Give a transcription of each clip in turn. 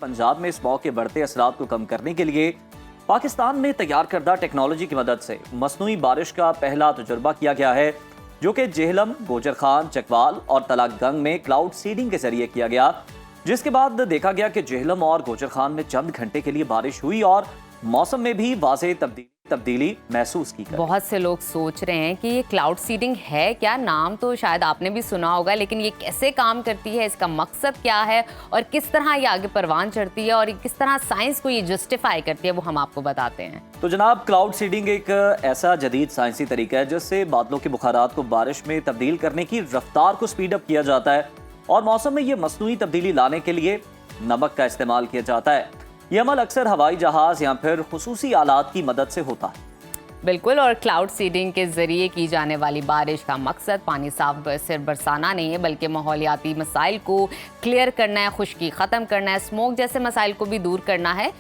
पंजाब में स्मॉग के बढ़ते असरात को कम करने के लिए पाकिस्तान में तैयार करदा टेक्नोलॉजी की मदद से मसनूई बारिश का पहला तजुर्बा किया गया है, जो कि जेहलम, गोजर खान, चकवाल और तलागंग में क्लाउड सीडिंग के जरिए किया गया, जिसके बाद देखा गया कि जेहलम और गोजर खान में चंद घंटे के लिए बारिश हुई और मौसम में भी वाज़ेह तब्दीली महसूस की गई। बहुत से लोग सोच रहे हैं कि ये क्लाउड सीडिंग है क्या। नाम तो शायद आपने भी सुना होगा, लेकिन ये कैसे काम करती है, इसका मकसद क्या है और किस तरह ये आगे परवान चढ़ती है और किस तरह साइंस को ये जस्टिफाई करती है, वो हम आपको बताते हैं। तो जनाब, क्लाउड सीडिंग एक ऐसा जदीद साइंसी तरीका है जिससे बादलों के बुखारात को बारिश में तब्दील करने की रफ्तार को स्पीड अप किया जाता है और मौसम में ये मसनूई तब्दीली लाने के लिए नमक का इस्तेमाल किया जाता है। ये अमल अक्सर हवाई जहाज या फिर खुसूसी आलात की मदद से होता है। बिल्कुल, और क्लाउड सीडिंग के जरिए की जाने वाली बारिश का मकसद पानी साफ सिर्फ बरसाना नहीं है, बल्कि माहौलियाती मसाइल को क्लियर करना है, खुश्की ख़त्म करना है, स्मोक जैसे मसाइल को भी दूर करना है।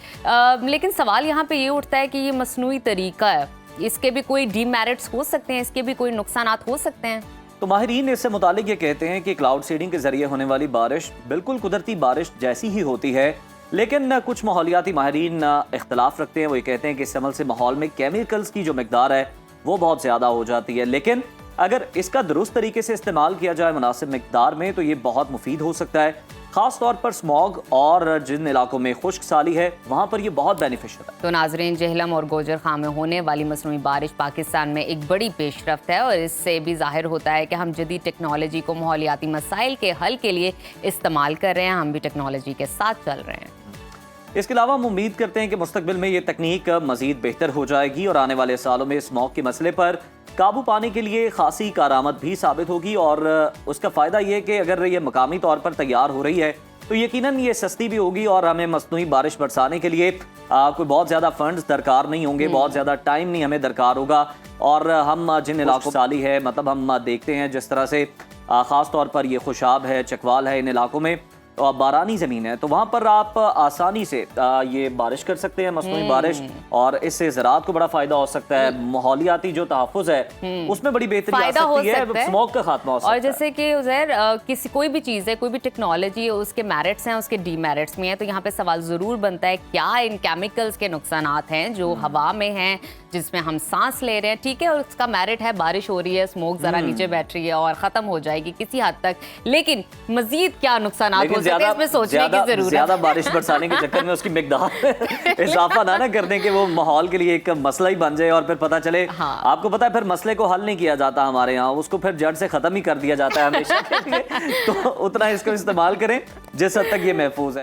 लेकिन सवाल यहाँ पे ये उठता है कि ये मसनूई तरीका है, इसके भी कोई डीमेरिट्स हो सकते हैं, इसके भी कोई नुकसानात हो सकते हैं। तो माहिरीन इससे मुतालिक ये कहते हैं कि क्लाउड सीडिंग के जरिए होने वाली बारिश बिल्कुल कुदरती बारिश जैसी ही होती है, लेकिन कुछ माहौलियाती माहिरीन इख्तलाफ रखते हैं। वो ये कहते हैं कि इस अमल से माहौल में केमिकल्स की जो मिकदार है वो बहुत ज़्यादा हो जाती है, लेकिन अगर इसका दुरुस्त तरीके से इस्तेमाल किया जाए मुनासिब मिकदार में तो ये बहुत मुफीद हो सकता है। खास तौर पर स्मॉग और जिन इलाकों में खुश्क साली है वहाँ पर ये बहुत बेनिफिशियल है। तो नाजरीन, जेहलम और गोजर खान में होने वाली मसनूई बारिश पाकिस्तान में एक बड़ी पेशरफ्त है और इससे भी जाहिर होता है कि हम जदीद टेक्नोलॉजी को माहौलियाती मसाइल के हल के लिए इस्तेमाल कर रहे हैं, हम भी टेक्नोलॉजी के साथ चल रहे हैं। इसके अलावा हम उम्मीद करते हैं कि मुस्तकबिल में ये तकनीक मजीद बेहतर हो जाएगी और आने वाले सालों में स्मॉग के मसले पर काबू पाने के लिए खासी कारआमद भी साबित होगी। और उसका फ़ायदा ये कि अगर ये मकामी तौर पर तैयार हो रही है तो यकीनन ये सस्ती भी होगी और हमें मसनूई बारिश बरसाने के लिए कोई बहुत ज़्यादा फंड्स दरकार नहीं होंगे, बहुत ज़्यादा टाइम नहीं हमें दरकार होगा। और हम जिन इलाकों साली है, मतलब हम देखते हैं जिस तरह से ख़ास तौर पर ये खुशाब है, चकवाल है, इन इलाकों में तो बारानी ज़मीन है, तो वहाँ पर आप आसानी से ये बारिश कर सकते हैं, मसनूई बारिश, और इससे ज़राअत को बड़ा फ़ायदा हो सकता है। माहौलियाती जो तहफ़्फ़ुज़ है उसमें बड़ी बेहतरी आ सकती है, स्मॉग का खात्मा हो सकता है। और जैसे कि उज़ैर, किसी कोई भी चीज़ है, कोई भी टेक्नोलॉजी, उसके मेरिट्स हैं, उसके डीमेरिट्स में है, तो यहाँ पे सवाल ज़रूर बनता है क्या इन केमिकल्स के नुकसानात हैं जो हवा में हैं, जिसमें हम सांस ले रहे हैं, ठीक है, और उसका मेरिट है बारिश हो रही है, स्मोक ज़रा नीचे बैठ रही है और ख़त्म हो जाएगी किसी हद तक, लेकिन मज़ीद क्या नुकसानात हो सकते हैं, इसमें सोचने की ज़रूरत है। ज़्यादा बारिश बरसाने के चक्कर में उसकी मिकदार इजाफा ना कर दें कि वो माहौल के लिए एक मसला ही बन जाए और फिर पता चले। हाँ। आपको पता है फिर मसले को हल नहीं किया जाता हमारे यहाँ, उसको फिर जड़ से ख़त्म ही कर दिया जाता है हमेशा के लिए। तो उतना इसको इस्तेमाल करें जिस हद तक ये महफूज है।